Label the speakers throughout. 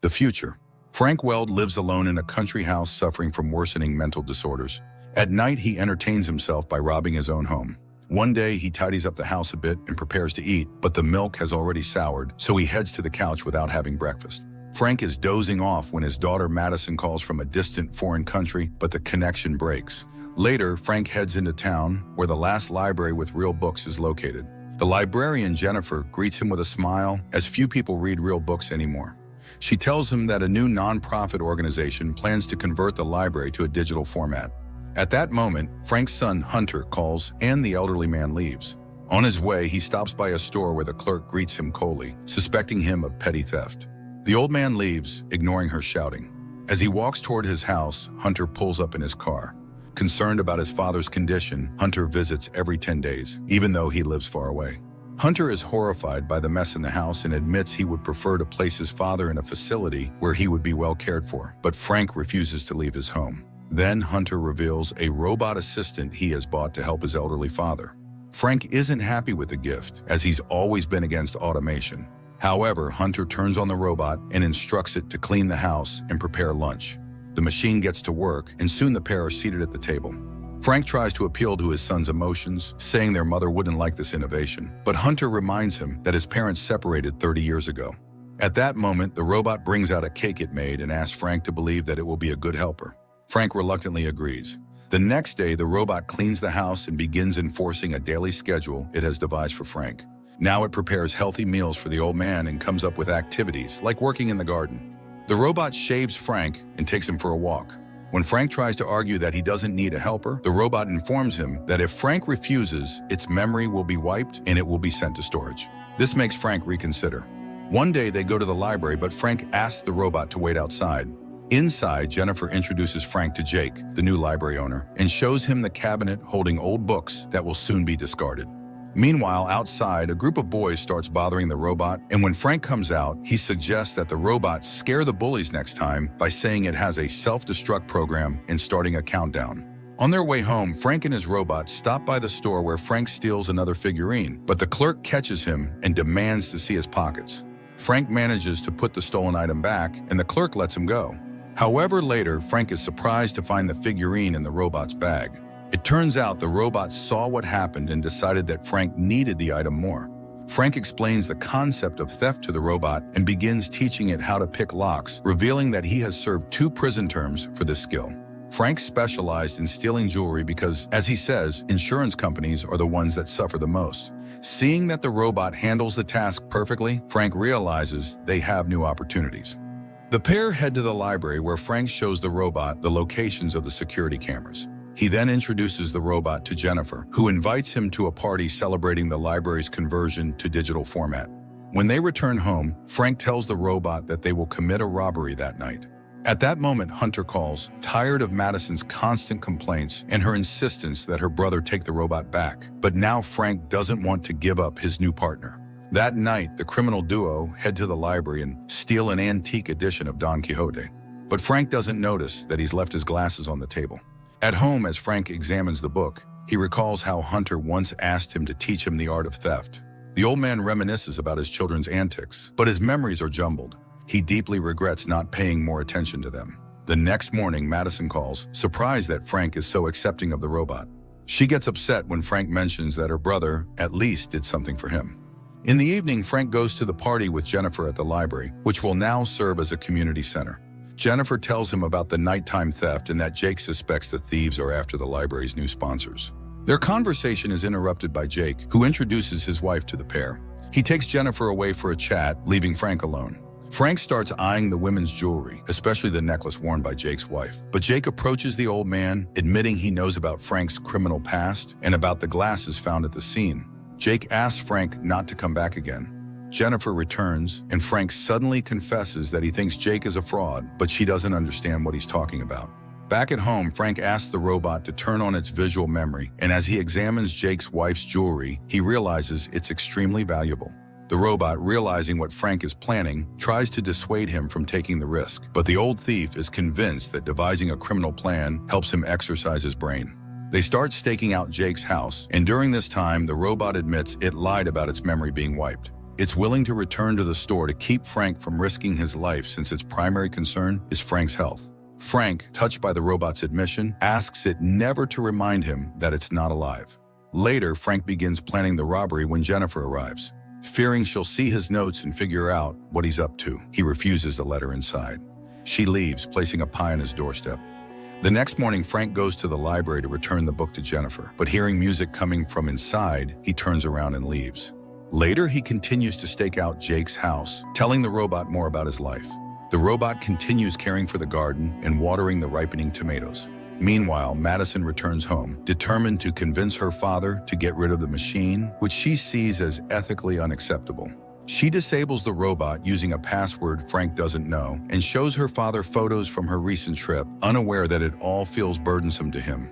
Speaker 1: The future. Frank Weld lives alone in a country house suffering from worsening mental disorders. At night, he entertains himself by robbing his own home. One day, he tidies up the house a bit and prepares to eat, but the milk has already soured, so he heads to the couch without having breakfast. Frank is dozing off when his daughter Madison calls from a distant foreign country, but the connection breaks. Later, Frank heads into town, where the last library with real books is located. The librarian, Jennifer, greets him with a smile, as few people read real books anymore. She tells him that a new non-profit organization plans to convert the library to a digital format. At that moment, Frank's son, Hunter, calls, and the elderly man leaves. On his way, he stops by a store where the clerk greets him coldly, suspecting him of petty theft. The old man leaves, ignoring her shouting. As he walks toward his house, Hunter pulls up in his car. Concerned about his father's condition, Hunter visits every 10 days, even though he lives far away. Hunter is horrified by the mess in the house and admits he would prefer to place his father in a facility where he would be well cared for, but Frank refuses to leave his home. Then Hunter reveals a robot assistant he has bought to help his elderly father. Frank isn't happy with the gift, as he's always been against automation. However, Hunter turns on the robot and instructs it to clean the house and prepare lunch. The machine gets to work, and soon the pair are seated at the table. Frank tries to appeal to his son's emotions, saying their mother wouldn't like this innovation, but Hunter reminds him that his parents separated 30 years ago. At that moment, the robot brings out a cake it made and asks Frank to believe that it will be a good helper. Frank reluctantly agrees. The next day, the robot cleans the house and begins enforcing a daily schedule it has devised for Frank. Now it prepares healthy meals for the old man and comes up with activities, like working in the garden. The robot shaves Frank and takes him for a walk. When Frank tries to argue that he doesn't need a helper, the robot informs him that if Frank refuses, its memory will be wiped and it will be sent to storage. This makes Frank reconsider. One day they go to the library, but Frank asks the robot to wait outside. Inside, Jennifer introduces Frank to Jake, the new library owner, and shows him the cabinet holding old books that will soon be discarded. Meanwhile, outside, a group of boys starts bothering the robot, and when Frank comes out, he suggests that the robot scare the bullies next time by saying it has a self-destruct program and starting a countdown. On their way home, Frank and his robot stop by the store where Frank steals another figurine, but the clerk catches him and demands to see his pockets. Frank manages to put the stolen item back, and the clerk lets him go. However, later, Frank is surprised to find the figurine in the robot's bag. It turns out the robot saw what happened and decided that Frank needed the item more. Frank explains the concept of theft to the robot and begins teaching it how to pick locks, revealing that he has served 2 prison terms for this skill. Frank specialized in stealing jewelry because, as he says, insurance companies are the ones that suffer the most. Seeing that the robot handles the task perfectly, Frank realizes they have new opportunities. The pair head to the library where Frank shows the robot the locations of the security cameras. He then introduces the robot to Jennifer, who invites him to a party celebrating the library's conversion to digital format. When they return home, Frank tells the robot that they will commit a robbery that night. At that moment, Hunter calls, tired of Madison's constant complaints and her insistence that her brother take the robot back. But now Frank doesn't want to give up his new partner. That night, the criminal duo head to the library and steal an antique edition of Don Quixote. But Frank doesn't notice that he's left his glasses on the table. At home, as Frank examines the book, he recalls how Hunter once asked him to teach him the art of theft. The old man reminisces about his children's antics, but his memories are jumbled. He deeply regrets not paying more attention to them. The next morning, Madison calls, surprised that Frank is so accepting of the robot. She gets upset when Frank mentions that her brother at least did something for him. In the evening, Frank goes to the party with Jennifer at the library, which will now serve as a community center. Jennifer tells him about the nighttime theft and that Jake suspects the thieves are after the library's new sponsors. Their conversation is interrupted by Jake, who introduces his wife to the pair. He takes Jennifer away for a chat, leaving Frank alone. Frank starts eyeing the women's jewelry, especially the necklace worn by Jake's wife. But Jake approaches the old man, admitting he knows about Frank's criminal past and about the glasses found at the scene. Jake asks Frank not to come back again. Jennifer returns, and Frank suddenly confesses that he thinks Jake is a fraud, but she doesn't understand what he's talking about. Back at home, Frank asks the robot to turn on its visual memory, and as he examines Jake's wife's jewelry, he realizes it's extremely valuable. The robot, realizing what Frank is planning, tries to dissuade him from taking the risk, but the old thief is convinced that devising a criminal plan helps him exercise his brain. They start staking out Jake's house, and during this time, the robot admits it lied about its memory being wiped. It's willing to return to the store to keep Frank from risking his life since its primary concern is Frank's health. Frank, touched by the robot's admission, asks it never to remind him that it's not alive. Later, Frank begins planning the robbery when Jennifer arrives. Fearing she'll see his notes and figure out what he's up to, he refuses to let her inside. She leaves, placing a pie on his doorstep. The next morning, Frank goes to the library to return the book to Jennifer, but hearing music coming from inside, he turns around and leaves. Later, he continues to stake out Jake's house, telling the robot more about his life. The robot continues caring for the garden and watering the ripening tomatoes. Meanwhile, Madison returns home, determined to convince her father to get rid of the machine, which she sees as ethically unacceptable. She disables the robot using a password Frank doesn't know and shows her father photos from her recent trip, unaware that it all feels burdensome to him.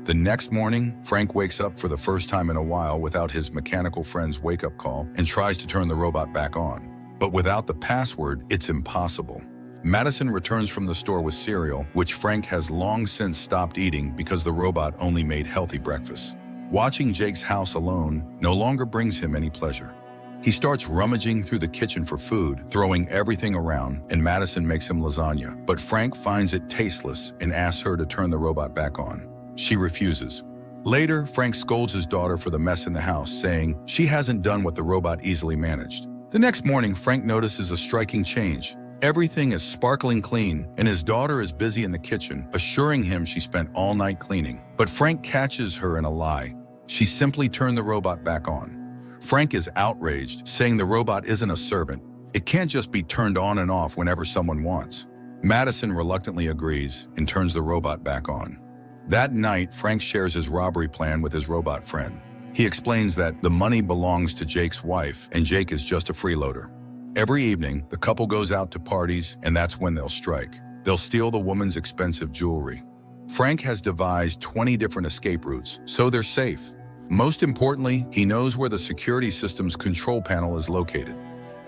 Speaker 1: The next morning, Frank wakes up for the first time in a while without his mechanical friend's wake-up call and tries to turn the robot back on. But without the password, it's impossible. Madison returns from the store with cereal, which Frank has long since stopped eating because the robot only made healthy breakfast. Watching Jake's house alone no longer brings him any pleasure. He starts rummaging through the kitchen for food, throwing everything around, and Madison makes him lasagna. But Frank finds it tasteless and asks her to turn the robot back on. She refuses. Later, Frank scolds his daughter for the mess in the house, saying she hasn't done what the robot easily managed. The next morning, Frank notices a striking change. Everything is sparkling clean, and his daughter is busy in the kitchen, assuring him she spent all night cleaning. But Frank catches her in a lie. She simply turned the robot back on. Frank is outraged, saying the robot isn't a servant. It can't just be turned on and off whenever someone wants. Madison reluctantly agrees and turns the robot back on. That night, Frank shares his robbery plan with his robot friend. He explains that the money belongs to Jake's wife, and Jake is just a freeloader. Every evening, the couple goes out to parties, and that's when they'll strike. They'll steal the woman's expensive jewelry. Frank has devised 20 different escape routes, so they're safe. Most importantly, he knows where the security system's control panel is located.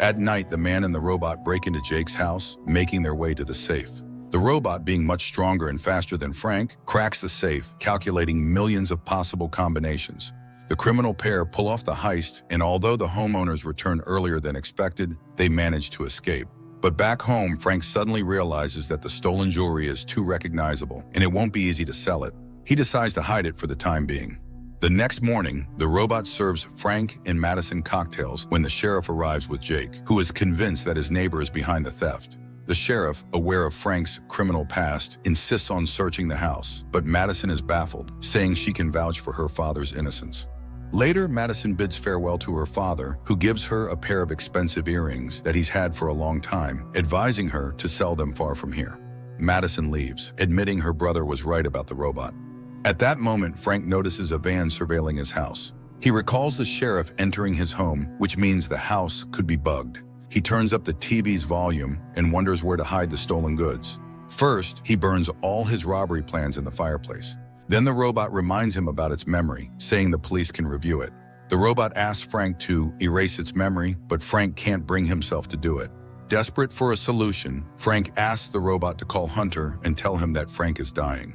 Speaker 1: At night, the man and the robot break into Jake's house, making their way to the safe. The robot, being much stronger and faster than Frank, cracks the safe, calculating millions of possible combinations. The criminal pair pull off the heist, and although the homeowners return earlier than expected, they manage to escape. But back home, Frank suddenly realizes that the stolen jewelry is too recognizable, and it won't be easy to sell it. He decides to hide it for the time being. The next morning, the robot serves Frank and Madison cocktails when the sheriff arrives with Jake, who is convinced that his neighbor is behind the theft. The sheriff, aware of Frank's criminal past, insists on searching the house, but Madison is baffled, saying she can vouch for her father's innocence. Later, Madison bids farewell to her father, who gives her a pair of expensive earrings that he's had for a long time, advising her to sell them far from here. Madison leaves, admitting her brother was right about the robot. At that moment, Frank notices a van surveilling his house. He recalls the sheriff entering his home, which means the house could be bugged. He turns up the TV's volume and wonders where to hide the stolen goods. First, he burns all his robbery plans in the fireplace. Then the robot reminds him about its memory, saying the police can review it. The robot asks Frank to erase its memory, but Frank can't bring himself to do it. Desperate for a solution, Frank asks the robot to call Hunter and tell him that Frank is dying.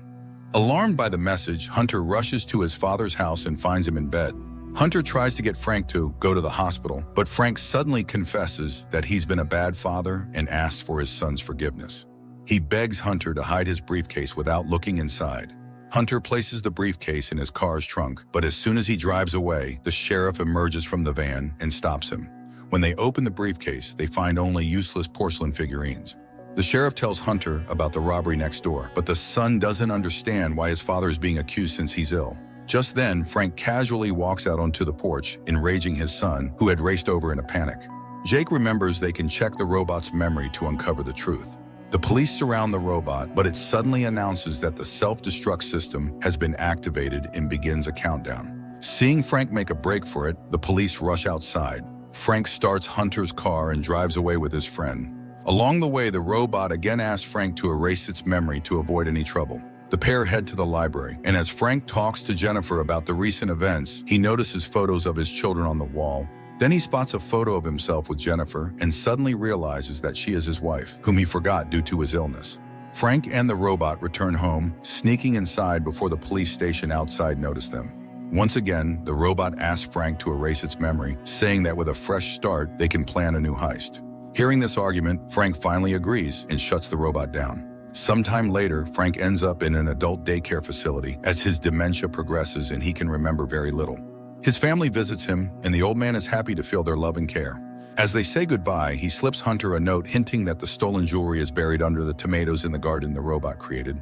Speaker 1: Alarmed by the message, Hunter rushes to his father's house and finds him in bed. Hunter tries to get Frank to go to the hospital, but Frank suddenly confesses that he's been a bad father and asks for his son's forgiveness. He begs Hunter to hide his briefcase without looking inside. Hunter places the briefcase in his car's trunk, but as soon as he drives away, the sheriff emerges from the van and stops him. When they open the briefcase, they find only useless porcelain figurines. The sheriff tells Hunter about the robbery next door, but the son doesn't understand why his father is being accused since he's ill. Just then, Frank casually walks out onto the porch, enraging his son, who had raced over in a panic. Jake remembers they can check the robot's memory to uncover the truth. The police surround the robot, but it suddenly announces that the self-destruct system has been activated and begins a countdown. Seeing Frank make a break for it, the police rush outside. Frank starts Hunter's car and drives away with his friend. Along the way, the robot again asks Frank to erase its memory to avoid any trouble. The pair head to the library, and as Frank talks to Jennifer about the recent events, he notices photos of his children on the wall. Then he spots a photo of himself with Jennifer and suddenly realizes that she is his wife, whom he forgot due to his illness. Frank and the robot return home, sneaking inside before the police station outside notice them. Once again, the robot asks Frank to erase its memory, saying that with a fresh start, they can plan a new heist. Hearing this argument, Frank finally agrees and shuts the robot down. Sometime later, Frank ends up in an adult daycare facility as his dementia progresses and he can remember very little. His family visits him, and the old man is happy to feel their love and care. As they say goodbye, he slips Hunter a note hinting that the stolen jewelry is buried under the tomatoes in the garden the robot created.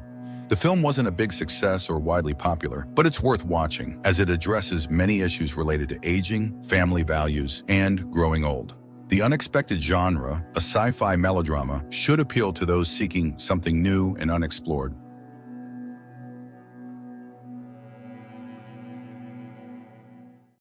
Speaker 1: The film wasn't a big success or widely popular, but it's worth watching as it addresses many issues related to aging, family values, and growing old. The unexpected genre, a sci-fi melodrama, should appeal to those seeking something new and unexplored.